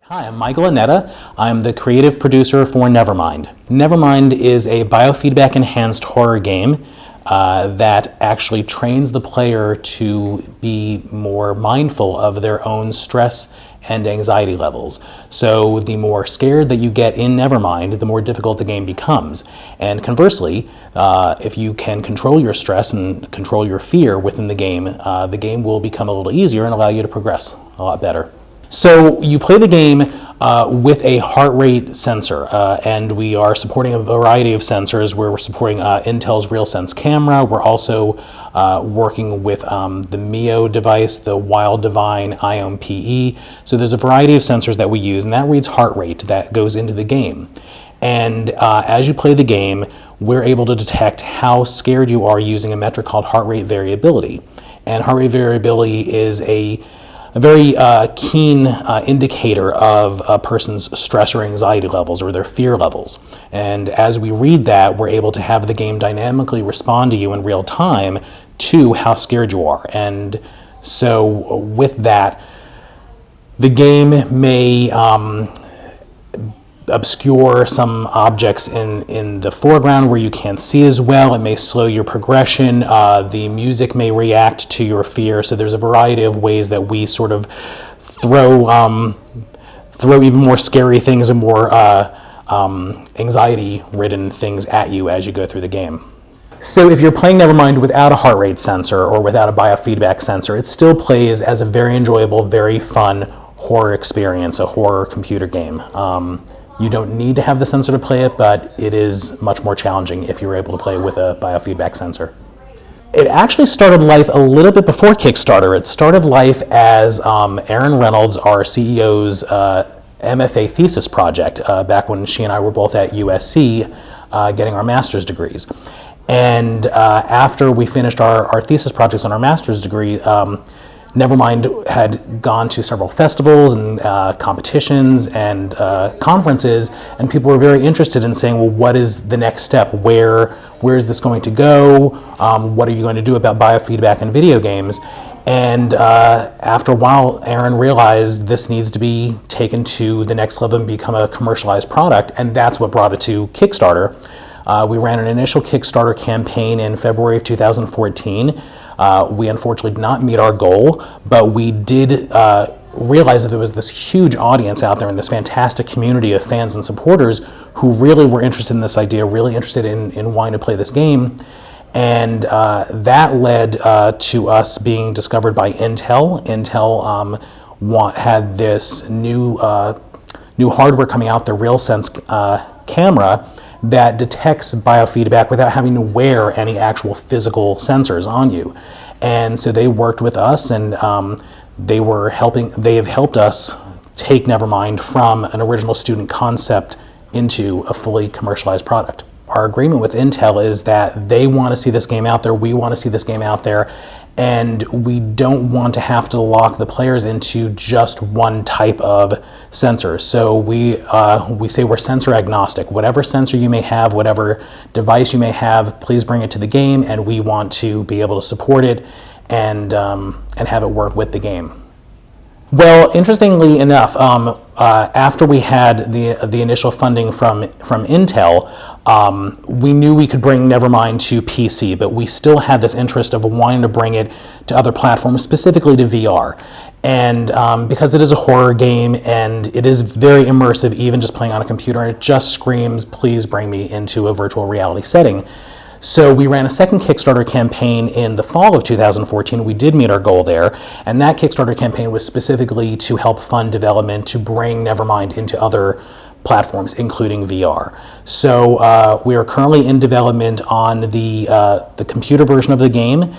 Hi, I'm Michael Annetta. I'm the creative producer for Nevermind. Nevermind is a biofeedback enhanced horror game that actually trains the player to be more mindful of their own stress and anxiety levels. So the more scared that you get in Nevermind, the more difficult the game becomes. And conversely, if you can control your stress and control your fear within the game will become a little easier and allow you to progress a lot better. So you play the game with a heart rate sensor, and we are supporting a variety of sensors where we're supporting Intel's RealSense camera. We're also working with the Mio device, the Wild Divine Ion PE. So there's a variety of sensors that we use, and that reads heart rate that goes into the game. And as you play the game, we're able to detect how scared you are using a metric called heart rate variability. And heart rate variability is a very keen indicator of a person's stress or anxiety levels or their fear levels. And as we read that, we're able to have the game dynamically respond to you in real time to how scared you are. And so with that, the game may obscure some objects in the foreground where you can't see as well. It may slow your progression. The music may react to your fear. So there's a variety of ways that we sort of throw even more scary things and more anxiety-ridden things at you as you go through the game. So if you're playing Nevermind without a heart rate sensor or without a biofeedback sensor, it still plays as a very enjoyable, very fun horror experience, a horror computer game. You don't need to have the sensor to play it, but it is much more challenging if you're able to play with a biofeedback sensor. It actually started life a little bit before Kickstarter. It started life as Aaron Reynolds, our CEO's MFA thesis project, back when she and I were both at USC getting our master's degrees. And after we finished our thesis projects on our master's degree, Nevermind had gone to several festivals and competitions and conferences, and people were very interested in saying, well, what is the next step? Where is this going to go? What are you going to do about biofeedback in video games? And after a while, Aaron realized this needs to be taken to the next level and become a commercialized product, and that's what brought it to Kickstarter. We ran an initial Kickstarter campaign in February of 2014. We unfortunately did not meet our goal, but we did realize that there was this huge audience out there and this fantastic community of fans and supporters who really were interested in this idea, really interested in wanting to play this game. And that led to us being discovered by Intel. Intel had this new hardware coming out, the RealSense camera, that detects biofeedback without having to wear any actual physical sensors on you. And so they worked with us, and they have helped us take Nevermind from an original student concept into a fully commercialized product. Our agreement with Intel is that they want to see this game out there, we want to see this game out there, and we don't want to have to lock the players into just one type of sensor. So we say we're sensor agnostic. Whatever sensor you may have, whatever device you may have, please bring it to the game, and we want to be able to support it and have it work with the game. Well, interestingly enough, after we had the initial funding from Intel, we knew we could bring Nevermind to PC, but we still had this interest of wanting to bring it to other platforms, specifically to VR. And because it is a horror game and it is very immersive, even just playing on a computer, and it just screams, please bring me into a virtual reality setting. So we ran a second Kickstarter campaign in the fall of 2014. We did meet our goal there, and that Kickstarter campaign was specifically to help fund development to bring Nevermind into other platforms, including VR. So we are currently in development on the computer version of the game.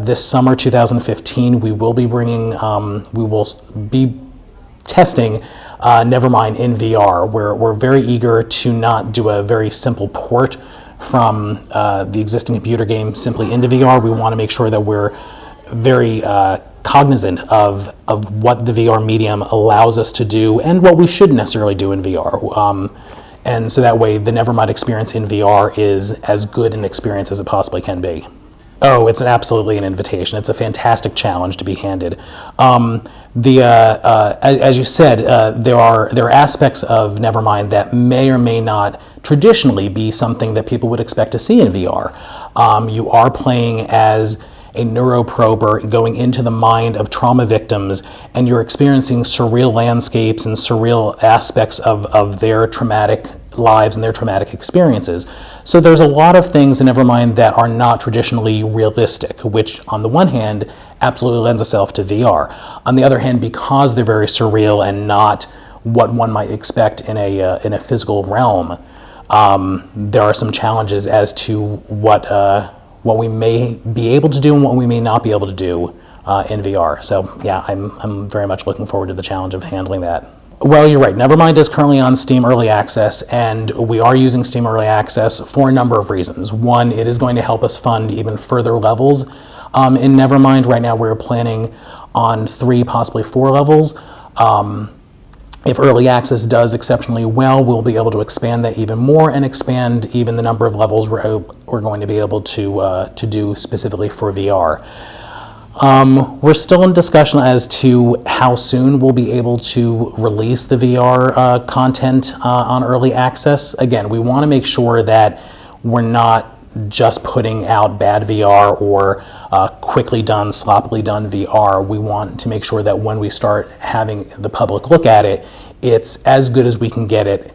This summer 2015, we will be testing Nevermind in VR. We're very eager to not do a very simple port from the existing computer game simply into VR. We want to make sure that we're very cognizant of what the VR medium allows us to do and what we shouldn't necessarily do in VR. And so that way the Nevermind experience in VR is as good an experience as it possibly can be. Oh, it's absolutely an invitation. It's a fantastic challenge to be handed. As you said, there are aspects of Nevermind that may or may not traditionally be something that people would expect to see in VR. You are playing as a neuroprober going into the mind of trauma victims, and you're experiencing surreal landscapes and surreal aspects of their traumatic lives and their traumatic experiences. So there's a lot of things in Nevermind that are not traditionally realistic, which on the one hand absolutely lends itself to VR. On the other hand, because they're very surreal and not what one might expect in a physical realm, there are some challenges as to what we may be able to do and what we may not be able to do in VR. So yeah, I'm very much looking forward to the challenge of handling that. Well, you're right. Nevermind is currently on Steam Early Access, and we are using Steam Early Access for a number of reasons. One, it is going to help us fund even further levels in Nevermind. Right now we're planning on 3, possibly 4 levels. If Early Access does exceptionally well, we'll be able to expand that even more and expand even the number of levels we're going to be able to do specifically for VR. We're still in discussion as to how soon we'll be able to release the VR content on Early Access. Again, we want to make sure that we're not just putting out bad VR or quickly done, sloppily done VR. We want to make sure that when we start having the public look at it, it's as good as we can get it,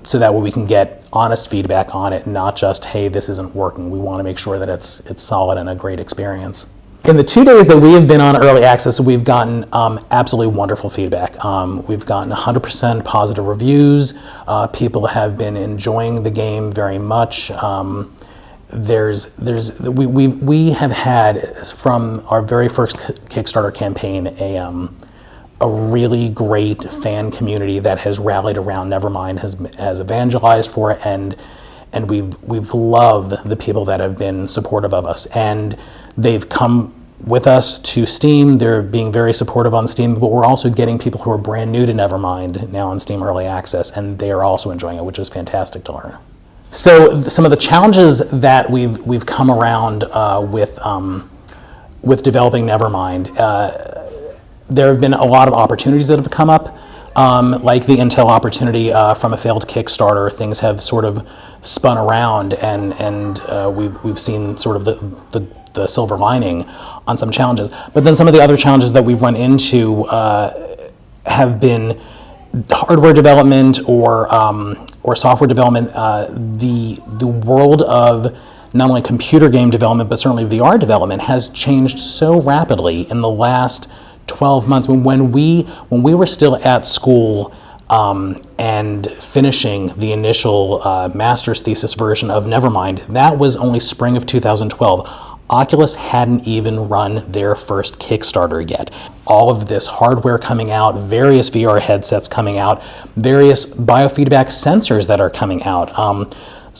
so that way we can get honest feedback on it, not just, hey, this isn't working. We want to make sure that it's solid and a great experience. In the 2 days that we have been on Early Access, we've gotten absolutely wonderful feedback. We've gotten 100% positive reviews. People have been enjoying the game very much. We have had, from our very first Kickstarter campaign, a really great fan community that has rallied around Nevermind, has evangelized for it, and we've loved the people that have been supportive of us, and they've come with us to Steam. They're being very supportive on Steam, but we're also getting people who are brand new to Nevermind now on Steam Early Access, and they are also enjoying it, which is fantastic to learn. So some of the challenges that we've come around with developing Nevermind, there have been a lot of opportunities that have come up, like the Intel opportunity from a failed Kickstarter. Things have sort of spun around, and we've seen sort of the silver lining on some challenges. But then some of the other challenges that we've run into have been hardware development or software development. The world of not only computer game development, but certainly VR development has changed so rapidly in the last 12 months. When we were still at school and finishing the initial master's thesis version of Nevermind, that was only spring of 2012. Oculus hadn't even run their first Kickstarter yet. All of this hardware coming out, various VR headsets coming out, various biofeedback sensors that are coming out.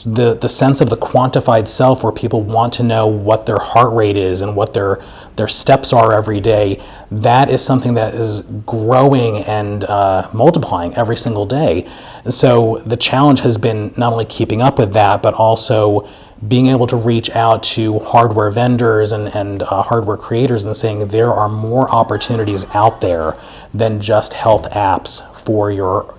The sense of the quantified self, where people want to know what their heart rate is and what their steps are every day, that is something that is growing and multiplying every single day. And so the challenge has been not only keeping up with that, but also being able to reach out to hardware vendors and hardware creators and saying there are more opportunities out there than just health apps for your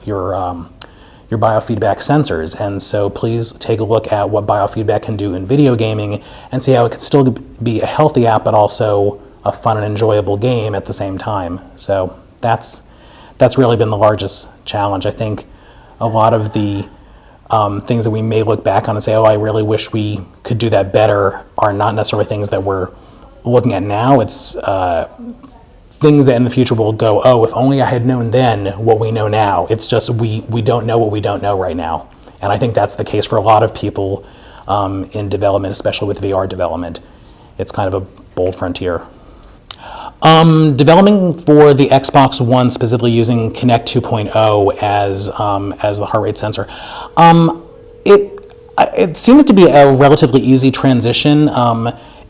biofeedback sensors. And so please take a look at what biofeedback can do in video gaming and see how it can still be a healthy app, but also a fun and enjoyable game at the same time. So that's really been the largest challenge. I think a lot of the things that we may look back on and say, oh, I really wish we could do that better, are not necessarily things that we're looking at now. It's things that in the future will go, oh, if only I had known then what we know now. It's just we don't know what we don't know right now. And I think that's the case for a lot of people in development, especially with VR development. It's kind of a bold frontier. Developing for the Xbox One, specifically using Kinect 2.0 as the heart rate sensor, it seems to be a relatively easy transition.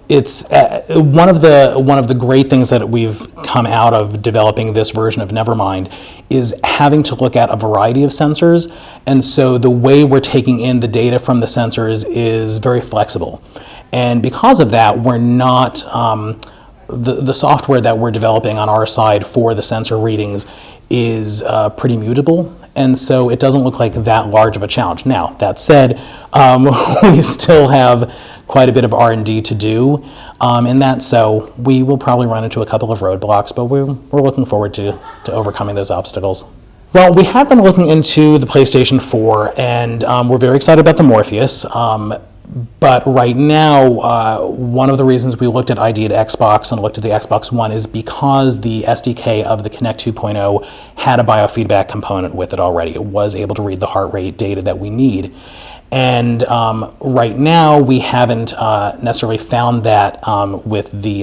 It's one of the great things that we've come out of developing this version of Nevermind is having to look at a variety of sensors, and so the way we're taking in the data from the sensors is very flexible. And because of that, we're not, the software that we're developing on our side for the sensor readings is pretty mutable, and so it doesn't look like that large of a challenge. Now, that said, we still have quite a bit of R&D to do in that, so we will probably run into a couple of roadblocks, but we're looking forward to overcoming those obstacles. Well, we have been looking into the PlayStation 4, and we're very excited about the Morpheus. But right now, one of the reasons we looked at ID at Xbox and looked at the Xbox One is because the SDK of the Kinect 2.0 had a biofeedback component with it already. It was able to read the heart rate data that we need. And right now, we haven't necessarily found that with the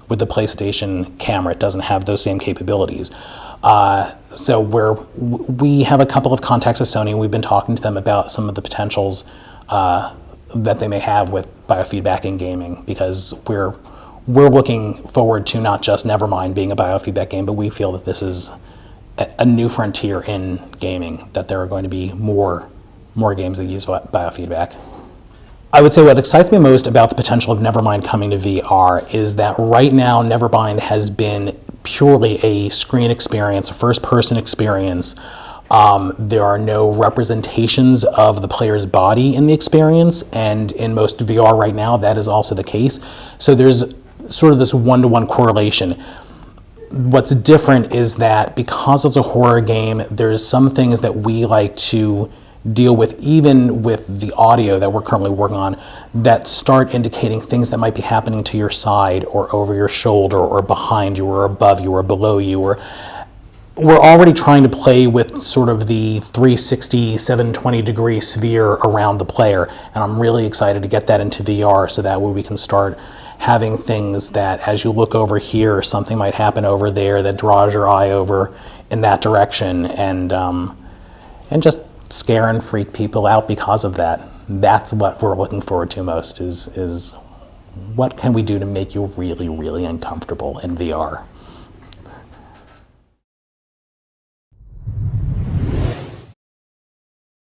PlayStation camera. It doesn't have those same capabilities. So we have a couple of contacts at Sony, and we've been talking to them about some of the potentials that they may have with biofeedback in gaming, because we're looking forward to not just Nevermind being a biofeedback game, but we feel that this is a new frontier in gaming, that there are going to be more games that use biofeedback. I would say what excites me most about the potential of Nevermind coming to VR is that right now Nevermind has been purely a screen experience, a first-person experience. There are no representations of the player's body in the experience, and in most VR right now, that is also the case. So there's sort of this one-to-one correlation. What's different is that because it's a horror game, there's some things that we like to deal with, even with the audio that we're currently working on, that start indicating things that might be happening to your side or over your shoulder or behind you or above you or below you, or we're already trying to play with sort of the 360, 720 degree sphere around the player, and I'm really excited to get that into VR so that way we can start having things that as you look over here, something might happen over there that draws your eye over in that direction, and just scare and freak people out because of that. That's what we're looking forward to most, is what can we do to make you really, really uncomfortable in VR.